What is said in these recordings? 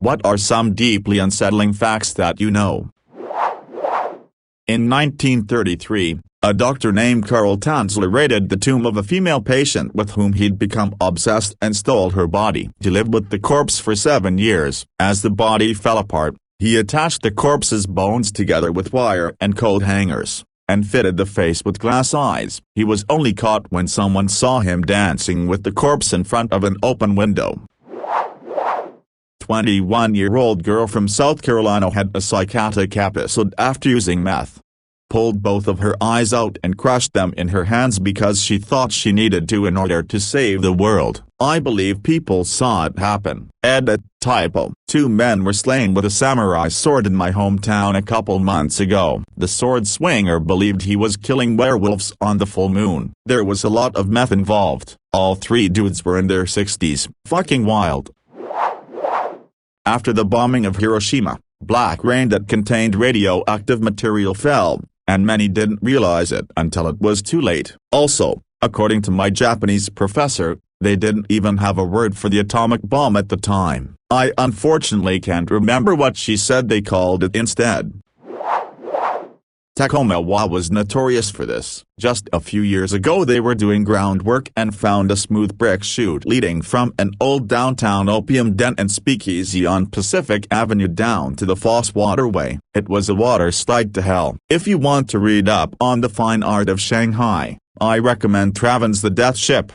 What are some deeply unsettling facts that you know? In 1933, a doctor named Karl Tanzler raided the tomb of a female patient with whom he'd become obsessed and stole her body. He lived with the corpse for 7 years. As the body fell apart, he attached the corpse's bones together with wire and coat hangers, and fitted the face with glass eyes. He was only caught when someone saw him dancing with the corpse in front of an open window. 21-year-old girl from South Carolina had a psychotic episode after using meth. Pulled both of her eyes out and crushed them in her hands because she thought she needed to in order to save the world. I believe people saw it happen. Edit, typo. 2 men were slain with a samurai sword in my hometown a couple months ago. The sword swinger believed he was killing werewolves on the full moon. There was a lot of meth involved. All 3 dudes were in their 60s. Fucking wild. After the bombing of Hiroshima, black rain that contained radioactive material fell, and many didn't realize it until it was too late. Also, according to my Japanese professor, they didn't even have a word for the atomic bomb at the time. I unfortunately can't remember what she said they called it instead. Tacoma was notorious for this. Just a few years ago they were doing groundwork and found a smooth brick chute leading from an old downtown opium den and speakeasy on Pacific Avenue down to the Foss Waterway. It was a water slide to hell. If you want to read up on the fine art of Shanghai, I recommend Travan's The Death Ship.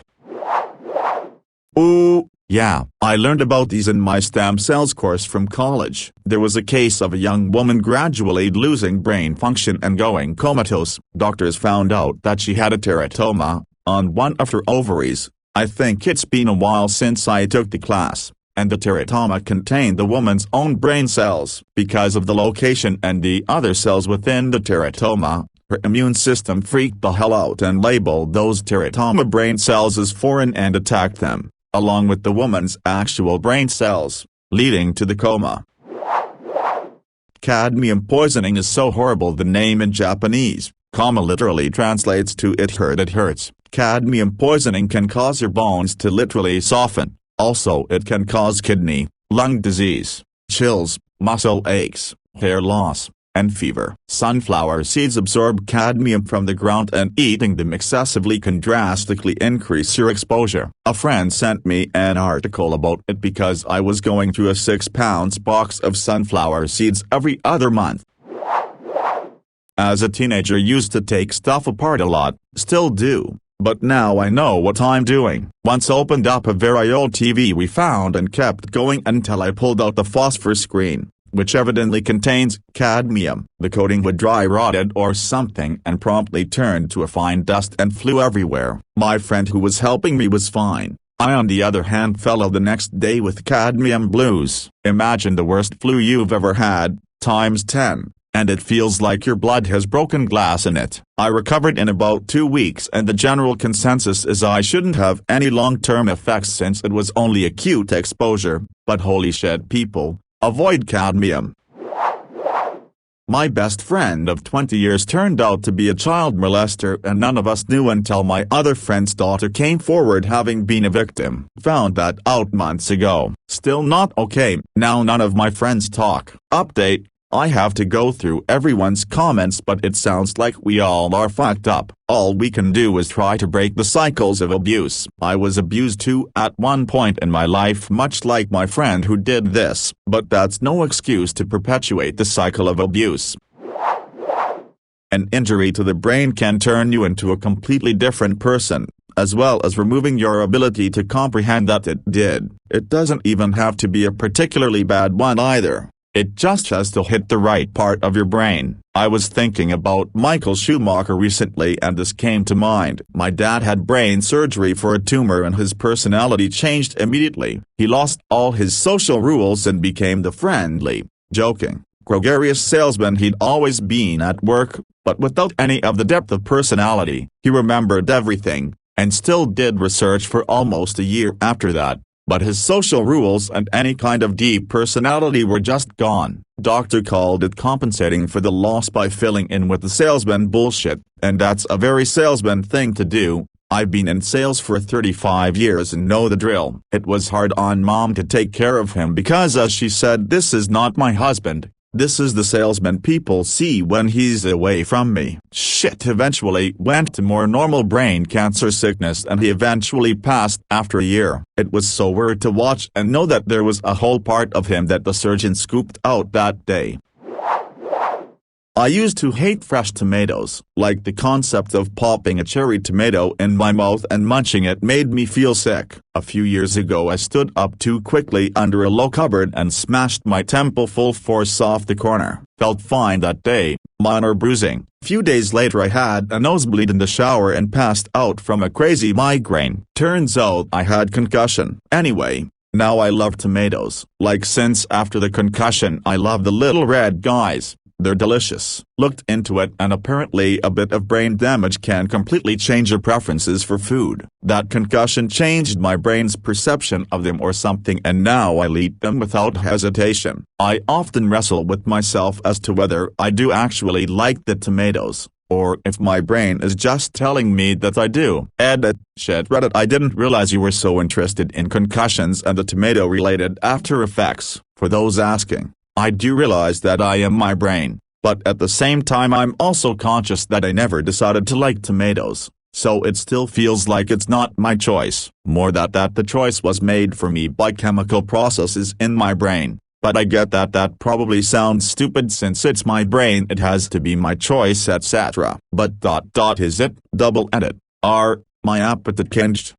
Ooh. Yeah, I learned about these in my stem cells course from college. There was a case of a young woman gradually losing brain function and going comatose. Doctors found out that she had a teratoma on one of her ovaries. I think it's been a while since I took the class, and the teratoma contained the woman's own brain cells. Because of the location and the other cells within the teratoma, her immune system freaked the hell out and labeled those teratoma brain cells as foreign and attacked them, along with the woman's actual brain cells, leading to the coma. Cadmium poisoning is so horrible the name in Japanese, coma literally translates to it hurts. Cadmium poisoning can cause your bones to literally soften. Also it can cause kidney, lung disease, chills, muscle aches, hair loss, and fever. Sunflower seeds absorb cadmium from the ground and eating them excessively can drastically increase your exposure. A friend sent me an article about it because I was going through a 6-pound box of sunflower seeds every other month. As a teenager used to take stuff apart a lot, still do, but now I know what I'm doing. Once opened up a very old TV we found and kept going until I pulled out the phosphor screen, which evidently contains cadmium. The coating would dry rotted or something and promptly turned to a fine dust and flew everywhere. My friend who was helping me was fine. I on the other hand fell ill the next day with cadmium blues. Imagine the worst flu you've ever had, times 10, and it feels like your blood has broken glass in it. I recovered in about 2 weeks and the general consensus is I shouldn't have any long-term effects since it was only acute exposure, but holy shit people, avoid cadmium. My best friend of 20 years turned out to be a child molester and none of us knew until my other friend's daughter came forward having been a victim. Found that out months ago. Still not okay. Now none of my friends talk. Update. I have to go through everyone's comments but it sounds like we all are fucked up. All we can do is try to break the cycles of abuse. I was abused too at one point in my life much like my friend who did this, but that's no excuse to perpetuate the cycle of abuse. An injury to the brain can turn you into a completely different person, as well as removing your ability to comprehend that it did. It doesn't even have to be a particularly bad one either. It just has to hit the right part of your brain. I was thinking about Michael Schumacher recently and this came to mind. My dad had brain surgery for a tumor and his personality changed immediately. He lost all his social rules and became the friendly, joking, gregarious salesman he'd always been at work, but without any of the depth of personality. He remembered everything, and still did research for almost a year after that. But his social rules and any kind of deep personality were just gone. Doctor called it compensating for the loss by filling in with the salesman bullshit, and that's a very salesman thing to do, I've been in sales for 35 years and know the drill. It was hard on Mom to take care of him because, as she said, this is not my husband. This is the salesman people see when he's away from me. Shit eventually went to more normal brain cancer sickness and he eventually passed after a year. It was so weird to watch and know that there was a whole part of him that the surgeon scooped out that day. I used to hate fresh tomatoes. Like the concept of popping a cherry tomato in my mouth and munching it made me feel sick. A few years ago I stood up too quickly under a low cupboard and smashed my temple full force off the corner. Felt fine that day, minor bruising. Few days later I had a nosebleed in the shower and passed out from a crazy migraine. Turns out I had concussion. Anyway, now I love tomatoes. Like since after the concussion I love the little red guys. They're delicious. Looked into it and apparently a bit of brain damage can completely change your preferences for food. That concussion changed my brain's perception of them or something and now I'll eat them without hesitation. I often wrestle with myself as to whether I do actually like the tomatoes, or if my brain is just telling me that I do. Shed Reddit. I didn't realize you were so interested in concussions and the tomato-related after effects. For those asking, I do realize that I am my brain, but at the same time I'm also conscious that I never decided to like tomatoes, so it still feels like it's not my choice. More that the choice was made for me by chemical processes in my brain, but I get that probably sounds stupid since it's my brain, it has to be my choice, etc. But is it? Double edit. My appetite changed.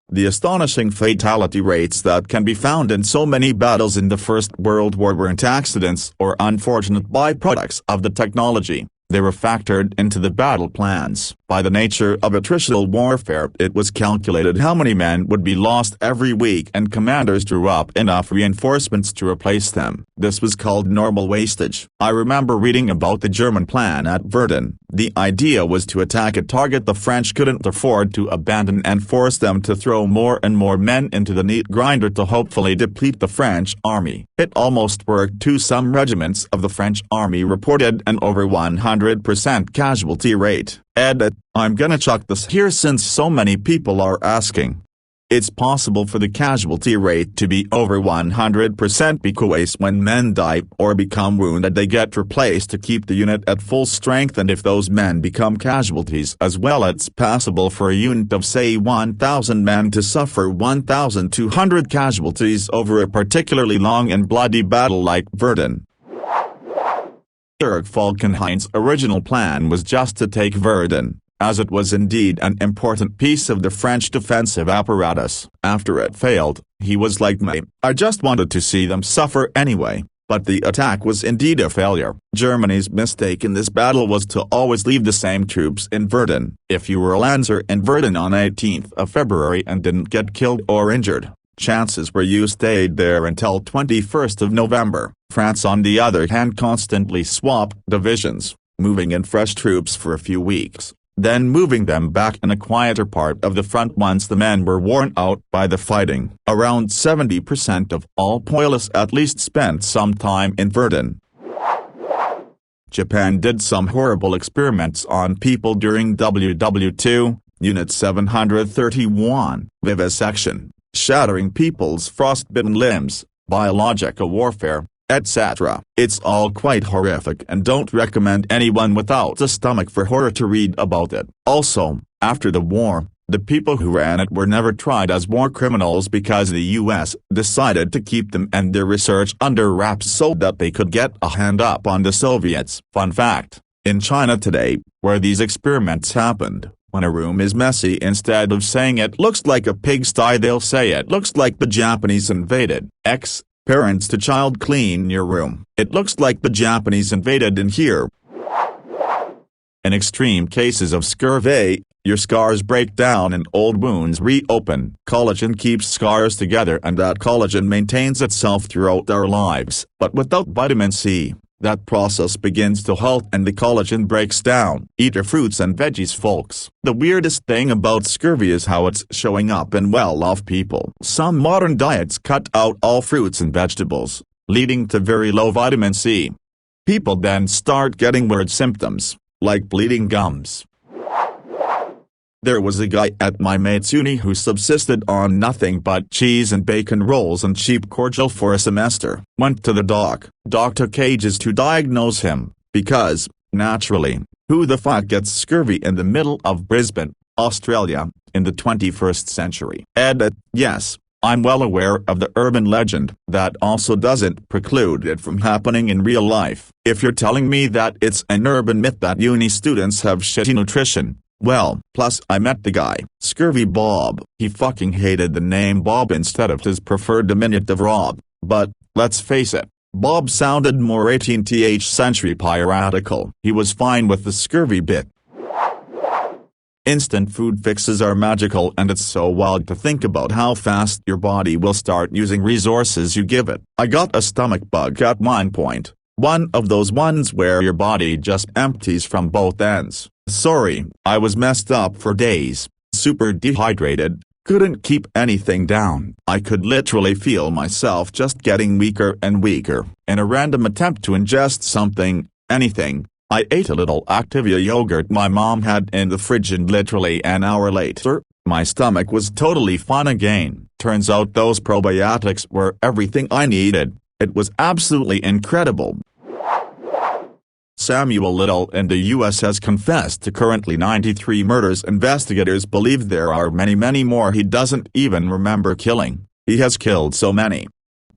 The astonishing fatality rates that can be found in so many battles in the First World War weren't accidents or unfortunate byproducts of the technology. They were factored into the battle plans. By the nature of attritional warfare, it was calculated how many men would be lost every week and commanders drew up enough reinforcements to replace them. This was called normal wastage. I remember reading about the German plan at Verdun. The idea was to attack a target the French couldn't afford to abandon and force them to throw more and more men into the meat grinder to hopefully deplete the French army. It almost worked too. Some regiments of the French army reported an over 100% casualty rate. I'm gonna chuck this here since so many people are asking. It's possible for the casualty rate to be over 100% because when men die or become wounded they get replaced to keep the unit at full strength, and if those men become casualties as well, it's possible for a unit of say 1,000 men to suffer 1,200 casualties over a particularly long and bloody battle like Verdun. Erich Falkenhayn's original plan was just to take Verdun, as it was indeed an important piece of the French defensive apparatus. After it failed, he was like me, I just wanted to see them suffer anyway. But the attack was indeed a failure. Germany's mistake in this battle was to always leave the same troops in Verdun. If you were a Lancer in Verdun on 18th of February and didn't get killed or injured, chances were you stayed there until 21st of November. France on the other hand constantly swapped divisions, moving in fresh troops for a few weeks, then moving them back in a quieter part of the front once the men were worn out by the fighting. Around 70% of all poilus at least spent some time in Verdun. Japan did some horrible experiments on people during WW2, Unit 731, vivisection, shattering people's frostbitten limbs, biological warfare, etc. It's all quite horrific and don't recommend anyone without a stomach for horror to read about it. Also, after the war, the people who ran it were never tried as war criminals because the US decided to keep them and their research under wraps so that they could get a hand up on the Soviets. Fun fact, in China today, where these experiments happened, when a room is messy, instead of saying it looks like a pigsty they'll say it looks like the Japanese invaded. Parents to child, clean your room. It looks like the Japanese invaded in here. In extreme cases of scurvy, your scars break down and old wounds reopen. Collagen keeps scars together and that collagen maintains itself throughout our lives. But without vitamin C, that process begins to halt and the collagen breaks down. Eat your fruits and veggies, folks. The weirdest thing about scurvy is how it's showing up in well-off people. Some modern diets cut out all fruits and vegetables, leading to very low vitamin C. People then start getting weird symptoms, like bleeding gums. There was a guy at my mate's uni who subsisted on nothing but cheese and bacon rolls and cheap cordial for a semester. Went to the doc. Doc took ages to diagnose him, because, naturally, who the fuck gets scurvy in the middle of Brisbane, Australia, in the 21st century? Edit, yes, I'm well aware of the urban legend. That also doesn't preclude it from happening in real life. If you're telling me that it's an urban myth that uni students have shitty nutrition, well, plus I met the guy, Scurvy Bob. He fucking hated the name Bob instead of his preferred diminutive Rob. But, let's face it, Bob sounded more 18th century piratical. He was fine with the scurvy bit. Instant food fixes are magical, and it's so wild to think about how fast your body will start using resources you give it. I got a stomach bug at one point. One of those ones where your body just empties from both ends. Sorry, I was messed up for days, super dehydrated, couldn't keep anything down. I could literally feel myself just getting weaker and weaker. In a random attempt to ingest something, anything, I ate a little Activia yogurt my mom had in the fridge, and literally an hour later, my stomach was totally fine again. Turns out those probiotics were everything I needed. It was absolutely incredible. Samuel Little in the U.S. has confessed to currently 93 murders. Investigators believe there are many more he doesn't even remember killing. He has killed so many.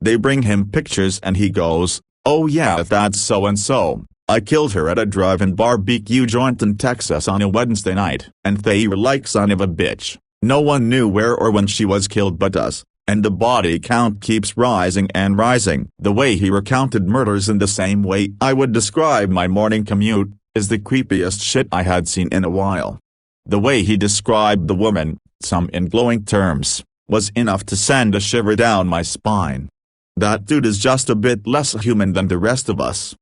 They bring him pictures and he goes, "Oh yeah, that's so-and-so. I killed her at a drive-in barbecue joint in Texas on a Wednesday night." And they were like, "Son of a bitch. No one knew where or when she was killed but us." And the body count keeps rising and rising. The way he recounted murders in the same way I would describe my morning commute, is the creepiest shit I had seen in a while. The way he described the woman, some in glowing terms, was enough to send a shiver down my spine. That dude is just a bit less human than the rest of us.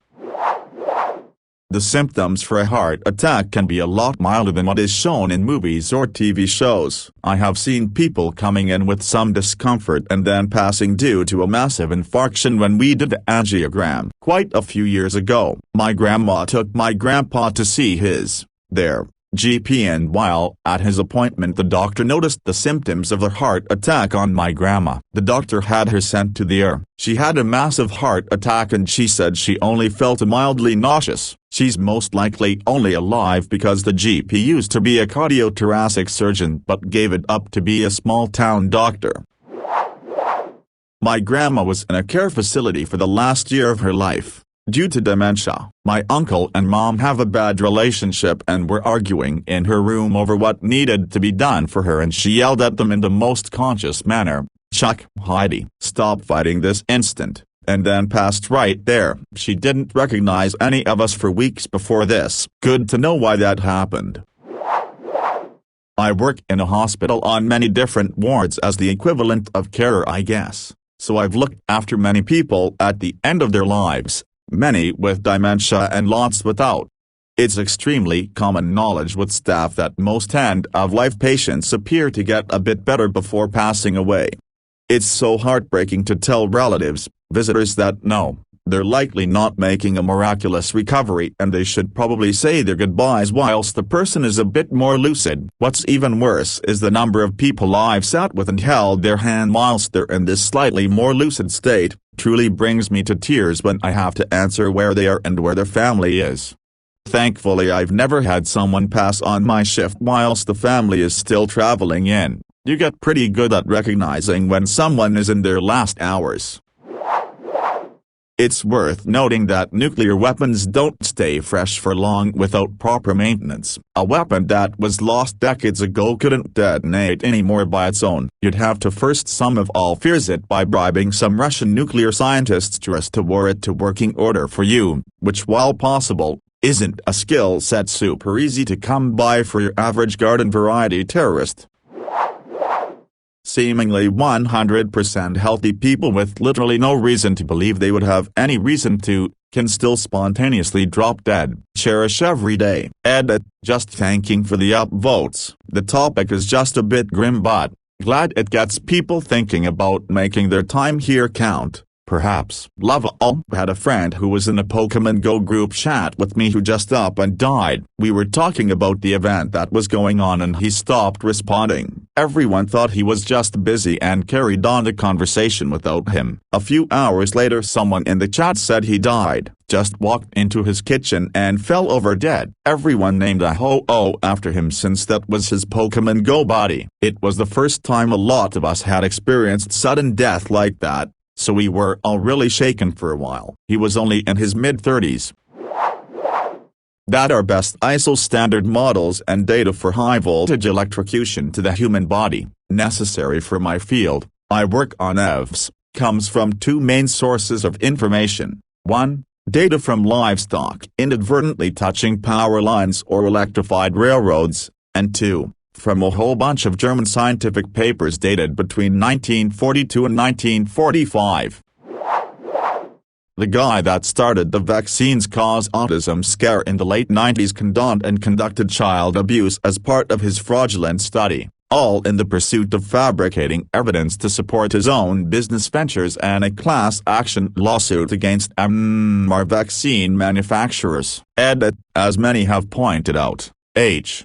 The symptoms for a heart attack can be a lot milder than what is shown in movies or TV shows. I have seen people coming in with some discomfort and then passing due to a massive infarction. When we did the angiogram quite a few years ago, my grandma took my grandpa to see his GP, and while at his appointment the doctor noticed the symptoms of a heart attack on my grandma. The doctor had her sent to the ER. She had a massive heart attack and she said she only felt mildly nauseous. She's most likely only alive because the GP used to be a cardiothoracic surgeon but gave it up to be a small-town doctor. My grandma was in a care facility for the last year of her life, due to dementia. My uncle and mom have a bad relationship and were arguing in her room over what needed to be done for her, and she yelled at them in the most conscious manner, "Chuck, Heidi, stop fighting this instant," and then passed right there. She didn't recognize any of us for weeks before this. Good to know why that happened. I work in a hospital on many different wards as the equivalent of carer, I guess, so I've looked after many people at the end of their lives, many with dementia and lots without. It's extremely common knowledge with staff that most end-of-life patients appear to get a bit better before passing away. It's so heartbreaking to tell relatives, visitors that no, they're likely not making a miraculous recovery and they should probably say their goodbyes whilst the person is a bit more lucid. What's even worse is the number of people I've sat with and held their hand whilst they're in this slightly more lucid state. Truly brings me to tears when I have to answer where they are and where their family is. Thankfully I've never had someone pass on my shift whilst the family is still traveling in. You get pretty good at recognizing when someone is in their last hours. It's worth noting that nuclear weapons don't stay fresh for long without proper maintenance. A weapon that was lost decades ago couldn't detonate anymore by its own. You'd have to first sum of all fears it by bribing some Russian nuclear scientists to restore it to working order for you, which, while possible, isn't a skill set super easy to come by for your average garden variety terrorist. Seemingly 100% healthy people with literally no reason to believe they would have any reason to, can still spontaneously drop dead. Cherish every day. Edit, just thanking for the upvotes. The topic is just a bit grim but glad it gets people thinking about making their time here count. Perhaps. Love all. Had a friend who was in a Pokemon Go group chat with me who just up and died. We were talking about the event that was going on and he stopped responding. Everyone thought he was just busy and carried on the conversation without him. A few hours later someone in the chat said he died, just walked into his kitchen and fell over dead. Everyone named a ho-oh after him since that was his Pokemon Go body. It was the first time a lot of us had experienced sudden death like that, so we were all really shaken for a while. He was only in his mid-30s. That are best ISO standard models and data for high-voltage electrocution to the human body, necessary for my field, I work on EVs, comes from two main sources of information. 1. Data from livestock inadvertently touching power lines or electrified railroads, and 2. From a whole bunch of German scientific papers dated between 1942 and 1945. The guy that started the vaccines cause autism scare in the late 90s condoned and conducted child abuse as part of his fraudulent study, all in the pursuit of fabricating evidence to support his own business ventures and a class action lawsuit against our vaccine manufacturers. Edit, as many have pointed out, H.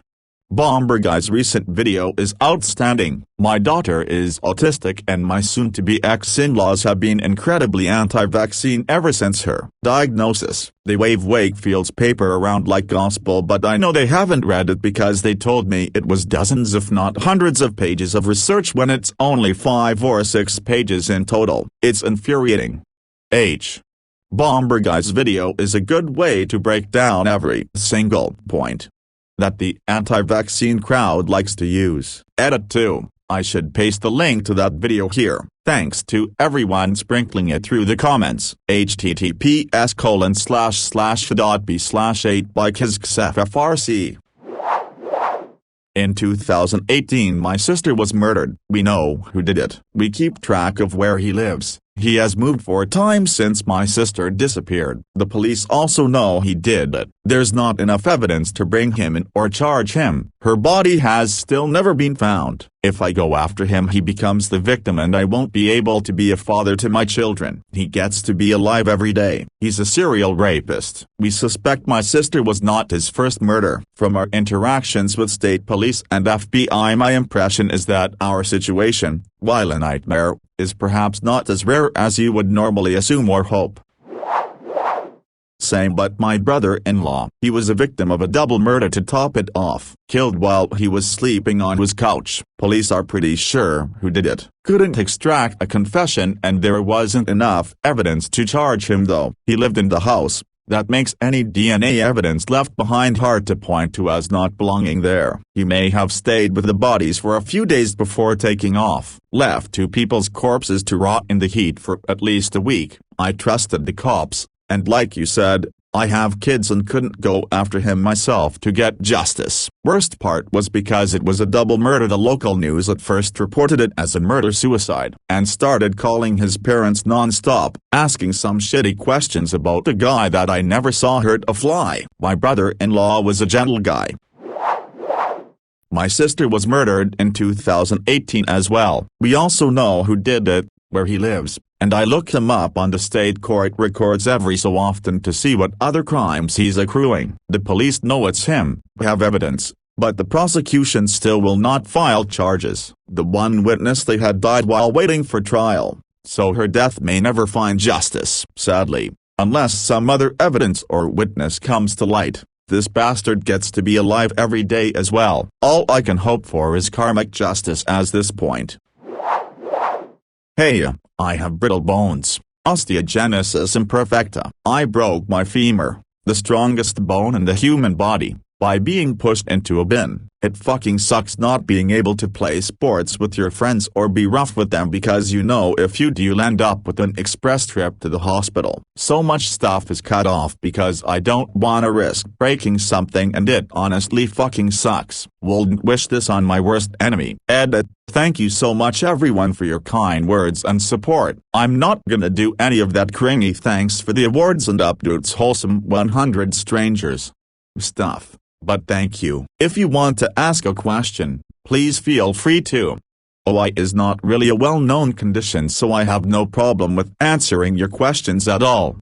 Bomber Guy's recent video is outstanding. My daughter is autistic and my soon-to-be ex-in-laws have been incredibly anti-vaccine ever since her diagnosis. They wave Wakefield's paper around like gospel, but I know they haven't read it because they told me it was dozens if not hundreds of pages of research when it's only 5 or 6 pages in total. It's infuriating. H. Bomber Guy's video is a good way to break down every single point that the anti-vaccine crowd likes to use. Edit 2. I should paste the link to that video here. Thanks to everyone sprinkling it through the comments. https://f.b/8/kizxffrc. In 2018 my sister was murdered. We know who did it. We keep track of where he lives. He has moved 4 times since my sister disappeared. The police also know he did it. There's not enough evidence to bring him in or charge him. Her body has still never been found. If I go after him he becomes the victim and I won't be able to be a father to my children. He gets to be alive every day. He's a serial rapist. We suspect my sister was not his first murder. From our interactions with state police and FBI my impression is that our situation, while a nightmare, is perhaps not as rare as you would normally assume or hope. Same but my brother-in-law. He was a victim of a double murder to top it off. Killed while he was sleeping on his couch. Police are pretty sure who did it. Couldn't extract a confession and there wasn't enough evidence to charge him though. He lived in the house. That makes any DNA evidence left behind hard to point to as not belonging there. He may have stayed with the bodies for a few days before taking off. Left 2 people's corpses to rot in the heat for at least a week. I trusted the cops, and like you said, I have kids and couldn't go after him myself to get justice. Worst part was because it was a double murder. The local news at first reported it as a murder-suicide, and started calling his parents non-stop, asking some shitty questions about a guy that I never saw hurt a fly. My brother-in-law was a gentle guy. My sister was murdered in 2018 as well. We also know who did it, where he lives, and I look him up on the state court records every so often to see what other crimes he's accruing. The police know it's him, have evidence, but the prosecution still will not file charges. The one witness they had died while waiting for trial, so her death may never find justice. Sadly, unless some other evidence or witness comes to light, this bastard gets to be alive every day as well. All I can hope for is karmic justice at this point. Hey, I have brittle bones, osteogenesis imperfecta. I broke my femur, the strongest bone in the human body, by being pushed into a bin. It fucking sucks not being able to play sports with your friends or be rough with them because you know if you do you'll end up with an express trip to the hospital. So much stuff is cut off because I don't wanna risk breaking something and it honestly fucking sucks. Wouldn't wish this on my worst enemy. Edit. Thank you so much everyone for your kind words and support. I'm not gonna do any of that cringy thanks for the awards and updates wholesome 100 strangers stuff. But thank you. If you want to ask a question, please feel free to. OI is not really a well-known condition, so I have no problem with answering your questions at all.